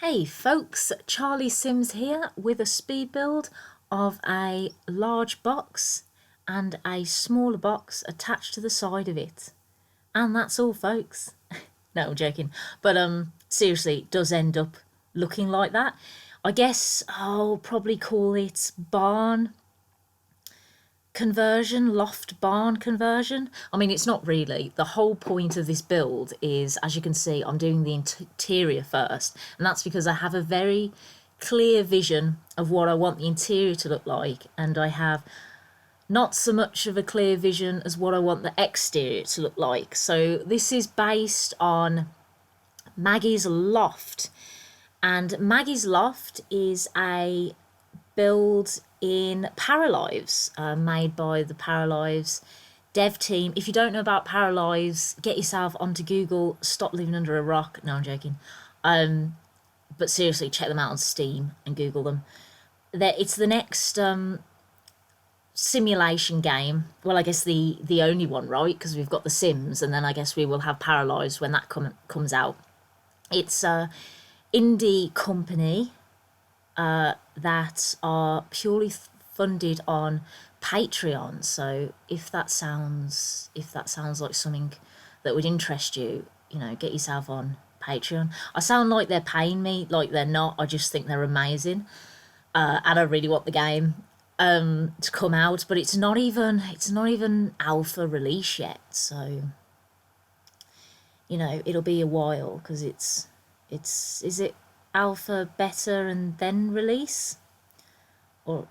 Hey folks, Charlie Sims here with a speed build of a large box and a smaller box attached to the side of it. And that's all folks. No, I'm joking. But seriously, it does end up looking like that. I guess I'll probably call it barn conversion, loft barn conversion. I mean, it's not really. The whole point of this build is, as you can see, I'm doing the interior first, and that's because I have a very clear vision of what I want the interior to look like, and I have not so much of a clear vision as what I want the exterior to look like. So this is based on Maggie's Loft, and Maggie's Loft is a build in Paralives, made by the Paralives dev team. If you don't know about Paralives, get yourself onto Google. Stop living under a rock. No, I'm joking. But seriously, check them out on Steam and Google them. It's the next simulation game. Well, I guess the only one, right? Because we've got The Sims, and then I guess we will have Paralives when that comes out. It's a indie company that are purely funded on Patreon. So if that sounds like something that would interest you, get yourself on Patreon. I sound like they're paying me, like they're not. I just think they're amazing, and I really want the game to come out. But it's not even alpha release yet. So it'll be a while because is it alpha, beta, and then release? Or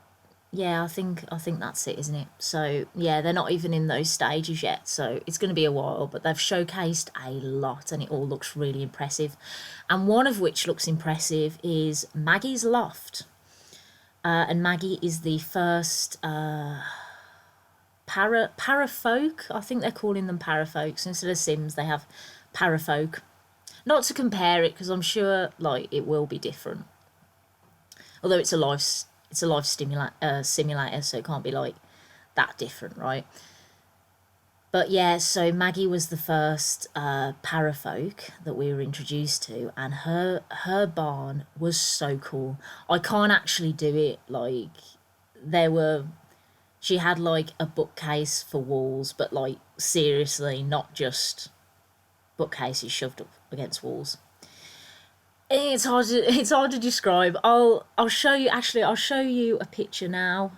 yeah, I think that's it, isn't it? So yeah, they're not even in those stages yet, so it's going to be a while, but they've showcased a lot and it all looks really impressive. And one of which looks impressive is Maggie's Loft. And Maggie is the first parafolk. I think they're calling them parafolks. Instead of Sims, they have parafolk. Not to compare it, because I'm sure like it will be different. Although it's a life simulator, so it can't be like that different, right? But yeah, so Maggie was the first parafolk that we were introduced to, and her barn was so cool. I can't actually do it. Like she had like a bookcase for walls, but like seriously, not just bookcases shoved up against walls. It's hard to describe. I'll show you. Actually, I'll show you a picture now.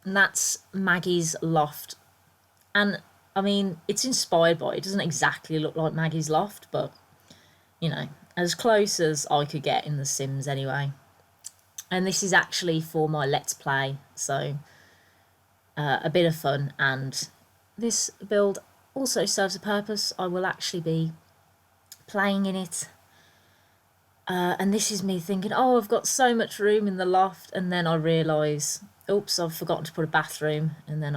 And that's Maggie's Loft. And I mean, it's inspired by it. It doesn't exactly look like Maggie's Loft, but as close as I could get in The Sims anyway. And this is actually for my Let's Play, so a bit of fun. And this build also serves a purpose. I will actually be playing in it. And this is me thinking, oh, I've got so much room in the loft, and then I realise, oops, I've forgotten to put a bathroom, and then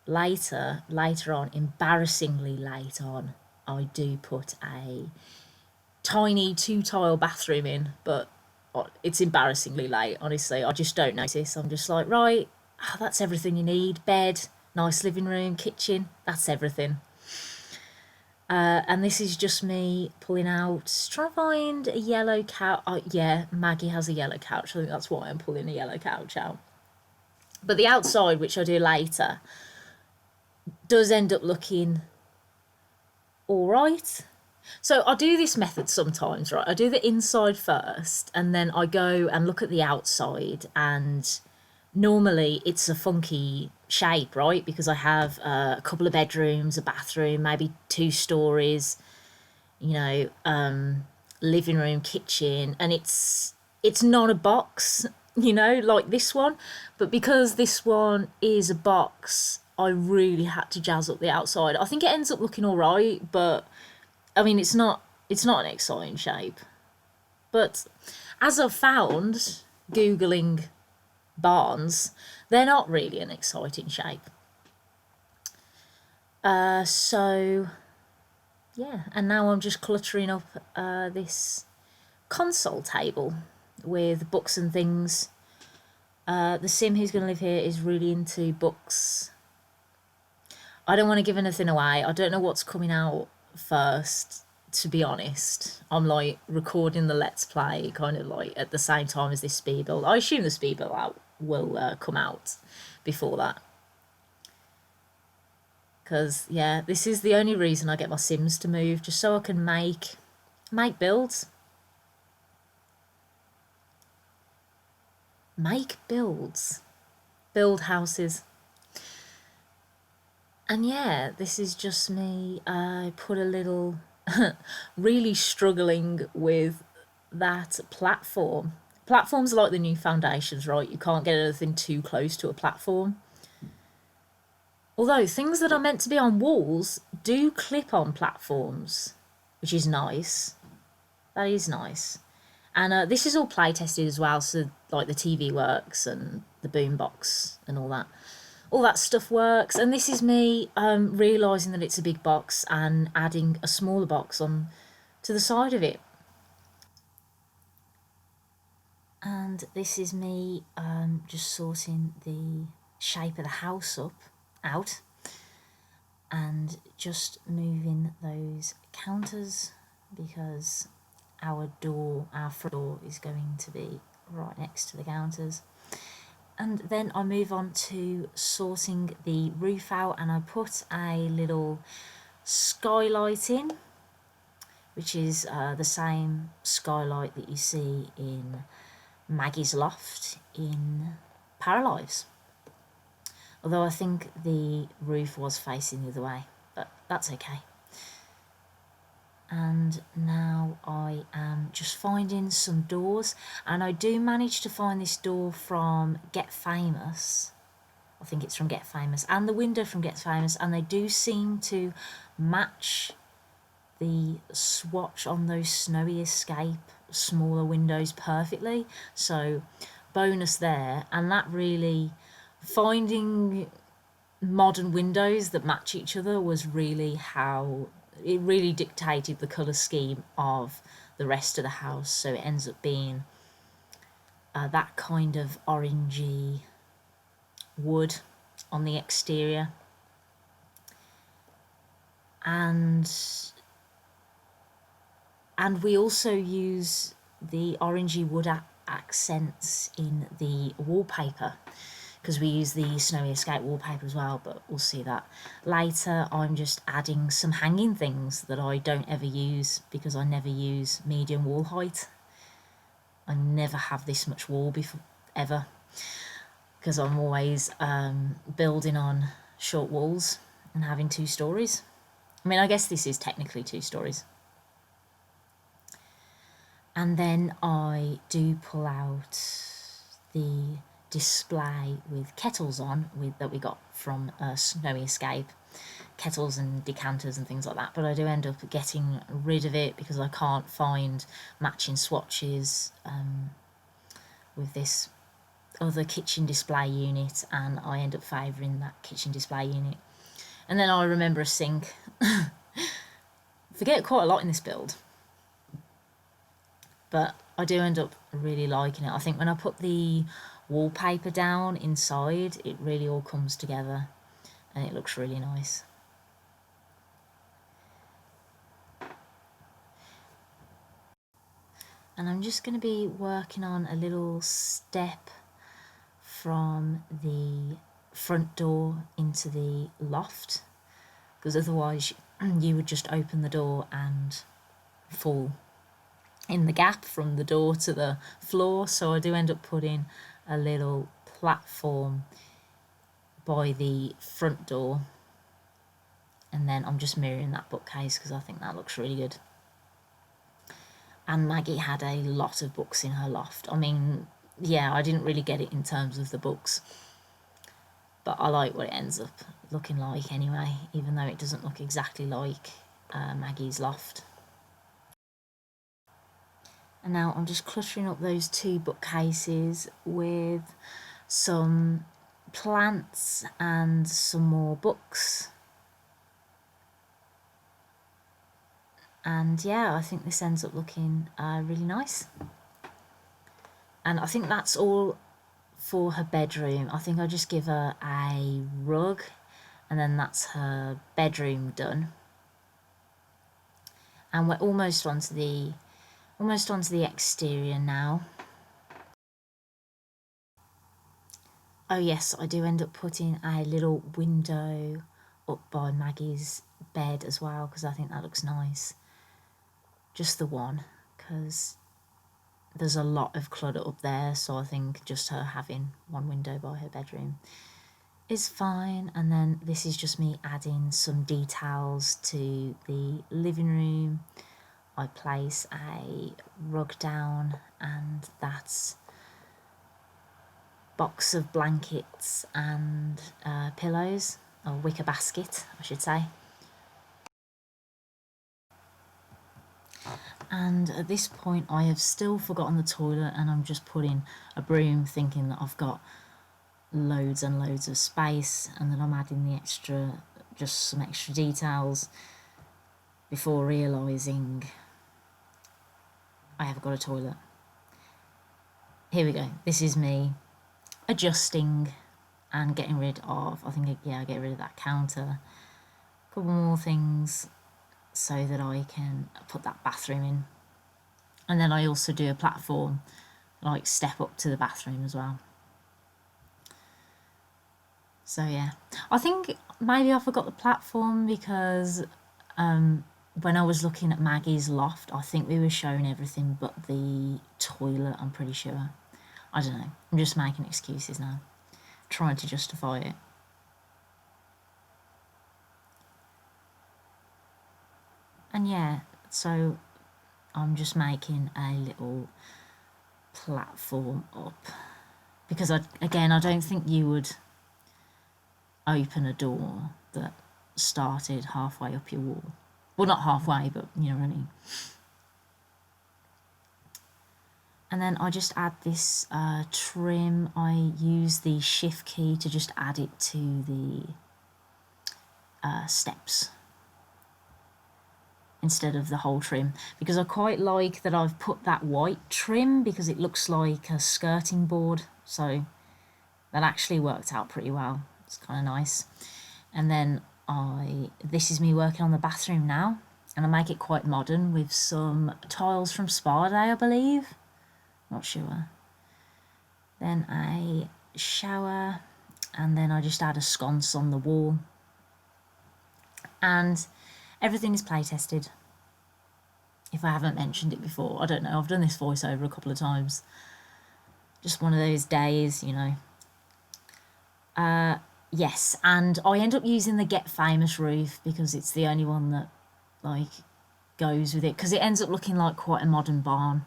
later on, embarrassingly late on, I do put a tiny 2-tile bathroom in, but it's embarrassingly late, honestly. I just don't notice. I'm just like, right, that's everything you need. Bed, nice living room, kitchen, that's everything. And this is just me pulling out, trying to find a yellow couch. Yeah, Maggie has a yellow couch. I think that's why I'm pulling a yellow couch out. But the outside, which I do later, does end up looking all right. So I do this method sometimes, right? I do the inside first, and then I go and look at the outside, and normally it's a funky shape, right? Because I have a couple of bedrooms, a bathroom, maybe 2 stories, living room, kitchen, and it's not a box, like this one. But because this one is a box, I really had to jazz up the outside. I think it ends up looking all right, but I mean, it's not an exciting shape. But as I've found Googling barns, they're not really an exciting shape. So yeah, and now I'm just cluttering up this console table with books and things. The Sim who's going to live here is really into books. I don't want to give anything away. I don't know what's coming out first to be honest. I'm like recording the Let's Play kind of like at the same time as this speed build. I assume the speed build out will come out before that. Because, yeah, this is the only reason I get my Sims to move, just so I can make builds. Make builds. Build houses. And yeah, this is just me. I put a little, really struggling with that platform. Platforms are like the new foundations, right? You can't get anything too close to a platform. Although things that are meant to be on walls do clip on platforms, which is nice. That is nice. And this is all play tested as well, so like the TV works and the boombox and all that. All that stuff works. And this is me realising that it's a big box and adding a smaller box on to the side of it. And this is me just sorting the shape of the house out and just moving those counters because our front door is going to be right next to the counters. And then I move on to sorting the roof out, and I put a little skylight in, which is the same skylight that you see in Maggie's Loft in Paralives. Although I think the roof was facing the other way, but that's okay. And now I am just finding some doors, and I do manage to find this door from Get Famous. I think it's from Get Famous, and the window from Get Famous, and they do seem to match the swatch on those Snowy Escape smaller windows perfectly. So bonus there. And that really, finding modern windows that match each other was really how it really dictated the colour scheme of the rest of the house. So it ends up being that kind of orangey wood on the exterior, and we also use the orangey wood accents in the wallpaper, because we use the Snowy Escape wallpaper as well, but we'll see that later. I'm just adding some hanging things that I don't ever use because I never use medium wall height. I never have this much wall before, ever, because I'm always building on short walls and having 2 stories. I mean, I guess this is technically 2 stories. And then I do pull out the display with kettles on that we got from Snowy Escape, kettles and decanters and things like that, but I do end up getting rid of it because I can't find matching swatches with this other kitchen display unit, and I end up favouring that kitchen display unit. And then I remember a sink. Forget quite a lot in this build, but I do end up really liking it. I think when I put the wallpaper down inside, it really all comes together and it looks really nice. And I'm just going to be working on a little step from the front door into the loft, because otherwise you would just open the door and fall in the gap from the door to the floor. So I do end up putting a little platform by the front door, and then I'm just mirroring that bookcase because I think that looks really good. And Maggie had a lot of books in her loft. I mean, yeah, I didn't really get it in terms of the books, but I like what it ends up looking like anyway, even though it doesn't look exactly like Maggie's loft. And now I'm just cluttering up those 2 bookcases with some plants and some more books. And yeah, I think this ends up looking really nice. And I think that's all for her bedroom. I think I'll just give her a rug, and then that's her bedroom done. And we're almost onto the exterior now. Oh yes, I do end up putting a little window up by Maggie's bed as well, because I think that looks nice. Just the one, because there's a lot of clutter up there, so I think just her having one window by her bedroom is fine. And then this is just me adding some details to the living room. I place a rug down, and that's box of blankets and pillows, or wicker basket I should say. And at this point I have still forgotten the toilet, and I'm just putting a broom thinking that I've got loads and loads of space, and then I'm adding the extra, just some extra details, before realising I have got a toilet. Here we go. This is me adjusting and getting rid of, I get rid of that counter, a couple more things so that I can put that bathroom in. And then I also do a platform, like step up to the bathroom as well. So yeah, I think maybe I forgot the platform because when I was looking at Maggie's loft, I think we were showing everything but the toilet, I'm pretty sure. I don't know, I'm just making excuses now, trying to justify it. And yeah, so I'm just making a little platform up, because I don't think you would open a door that started halfway up your wall. Well, not halfway, but you know what I mean. And then I just add this trim. I use the shift key to just add it to the steps instead of the whole trim, because I quite like that I've put that white trim because it looks like a skirting board, so that actually worked out pretty well. It's kind of nice. And then this is me working on the bathroom now, and I make it quite modern with some tiles from Spa Day, I believe, not sure. Then a shower, and then I just add a sconce on the wall, and everything is play tested. If I haven't mentioned it before, I don't know, I've done this voiceover a couple of times. Just one of those days, you know. Yes, and I end up using the Get Famous roof because it's the only one that like goes with it, because it ends up looking like quite a modern barn.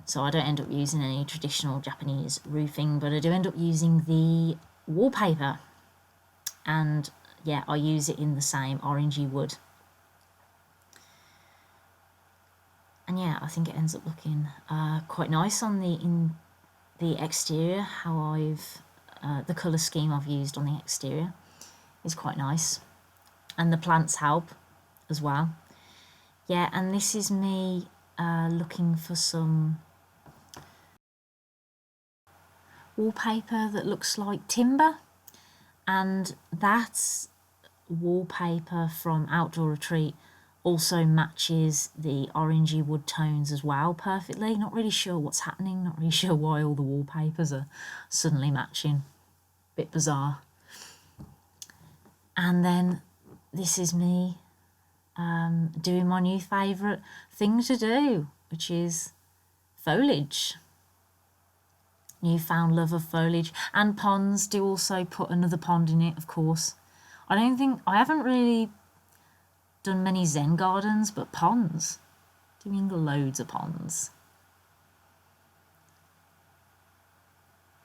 So I don't end up using any traditional Japanese roofing, but I do end up using the wallpaper, and yeah, I use it in the same orangey wood. And yeah, I think it ends up looking quite nice on the exterior. How I've the colour scheme I've used on the exterior is quite nice, and the plants help as well. Yeah, and this is me looking for some wallpaper that looks like timber, and that's wallpaper from Outdoor Retreat also matches the orangey wood tones as well perfectly. Not really sure what's happening, not really sure why all the wallpapers are suddenly matching. Bit bizarre. And then this is me doing my new favourite thing to do, which is foliage. Newfound love of foliage, and ponds. Do also put another pond in it, of course. I haven't really done many Zen gardens, but ponds, doing loads of ponds.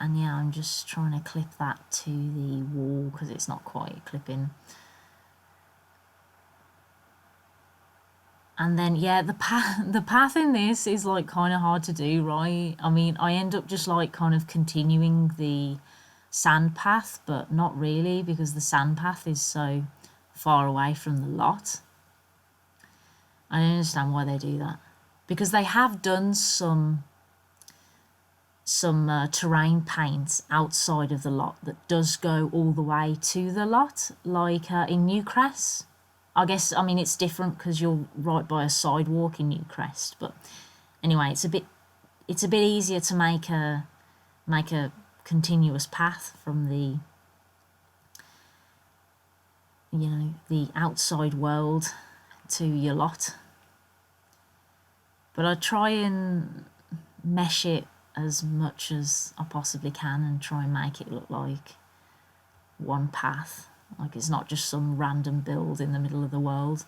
And yeah, I'm just trying to clip that to the wall because it's not quite clipping. And then yeah, the path in this is like kind of hard to do, right? I mean, I end up just like kind of continuing the sand path, but not really, because the sand path is so far away from the lot. I don't understand why they do that, because they have done some terrain paint outside of the lot that does go all the way to the lot, like in Newcrest. I guess, I mean, it's different because you're right by a sidewalk in Newcrest, but anyway, it's a bit easier to make a continuous path from the, you know, the outside world to your lot. But I try and mesh it as much as I possibly can and try and make it look like one path. Like it's not just some random build in the middle of the world,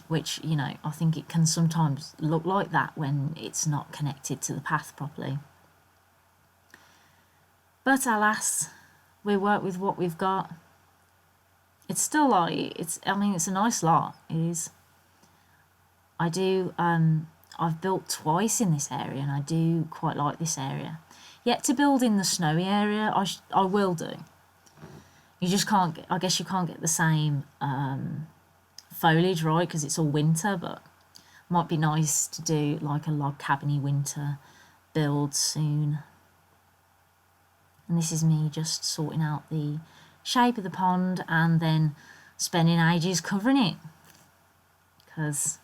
which, you know, I think it can sometimes look like that when it's not connected to the path properly. But alas, we work with what we've got. It's still like, I mean, it's a nice lot, it is. I've built twice in this area and I do quite like this area. Yet to build in the snowy area, I will do. You just can't get, I guess you can't get the same foliage, right, because it's all winter, but might be nice to do like a log cabiny winter build soon. And this is me just sorting out the shape of the pond and then spending ages covering it, because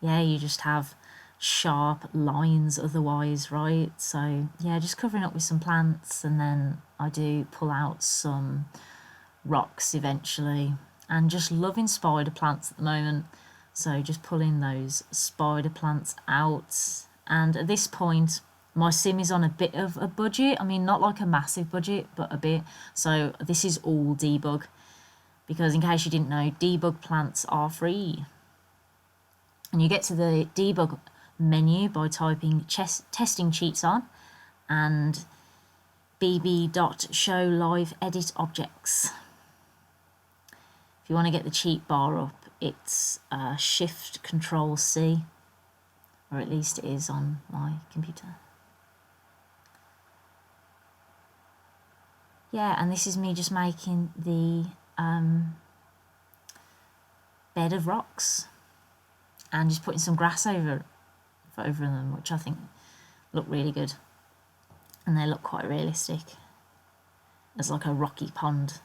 yeah, you just have sharp lines otherwise, right? So yeah, just covering up with some plants, and then I do pull out some rocks eventually, and just loving spider plants at the moment, so just pulling those spider plants out. And at this point my sim is on a bit of a budget. I mean, not like a massive budget, but a bit. So this is all debug, because in case you didn't know, debug plants are free. And you get to the debug menu by typing testing cheats on and bb.show live edit objects. If you want to get the cheat bar up, it's Shift Control C, or at least it is on my computer. Yeah, and this is me just making the bed of rocks and just putting some grass over them, which I think look really good, and they look quite realistic as like a rocky pond.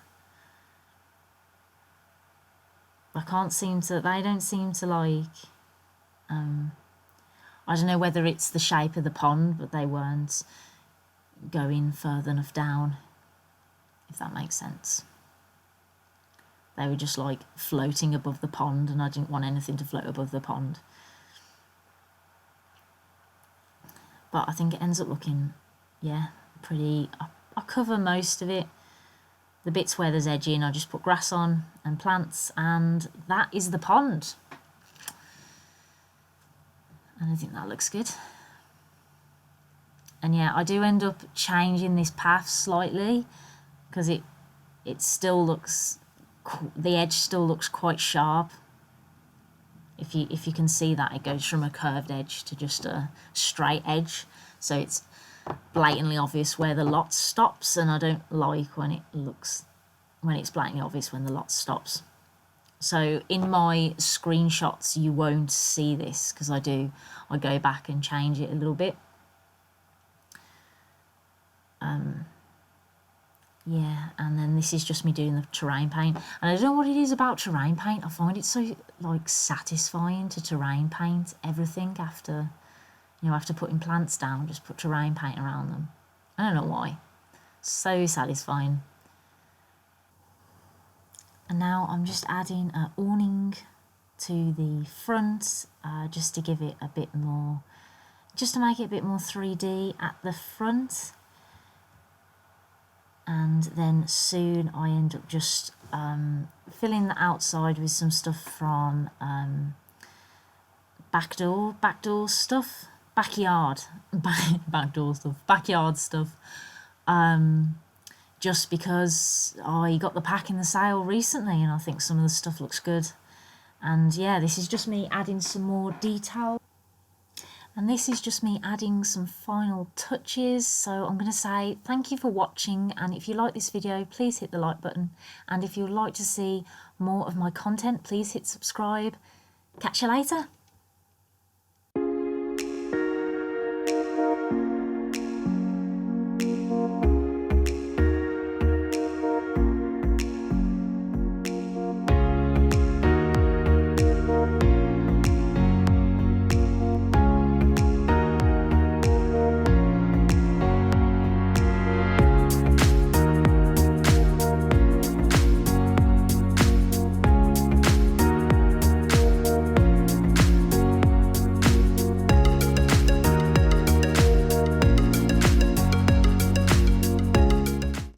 They don't seem to like, I don't know whether it's the shape of the pond, but they weren't going further enough down, if that makes sense. They were just like floating above the pond, and I didn't want anything to float above the pond. But I think it ends up looking, yeah, pretty. I cover most of it. The bits where there's edging, I just put grass on and plants, and that is the pond. And I think that looks good. And yeah, I do end up changing this path slightly, because it still looks, the edge still looks quite sharp. If you can see that, it goes from a curved edge to just a straight edge, so it's blatantly obvious where the lot stops, and I don't like when it's blatantly obvious when the lot stops. So in my screenshots you won't see this, because I go back and change it a little bit. Yeah, and then this is just me doing the terrain paint. And I don't know what it is about terrain paint. I find it so like satisfying to terrain paint everything after, you know, after putting plants down, just put terrain paint around them. I don't know why. So satisfying. And now I'm just adding an awning to the front, just to give it a bit more, just to make it a bit more 3D at the front. And then soon I end up just filling the outside with some stuff from backyard stuff, just because I got the pack in the sale recently and I think some of the stuff looks good. And yeah, this is just me adding some more detail. And this is just me adding some final touches. So I'm going to say thank you for watching, and if you like this video, please hit the like button, and if you'd like to see more of my content, please hit subscribe. Catch you later.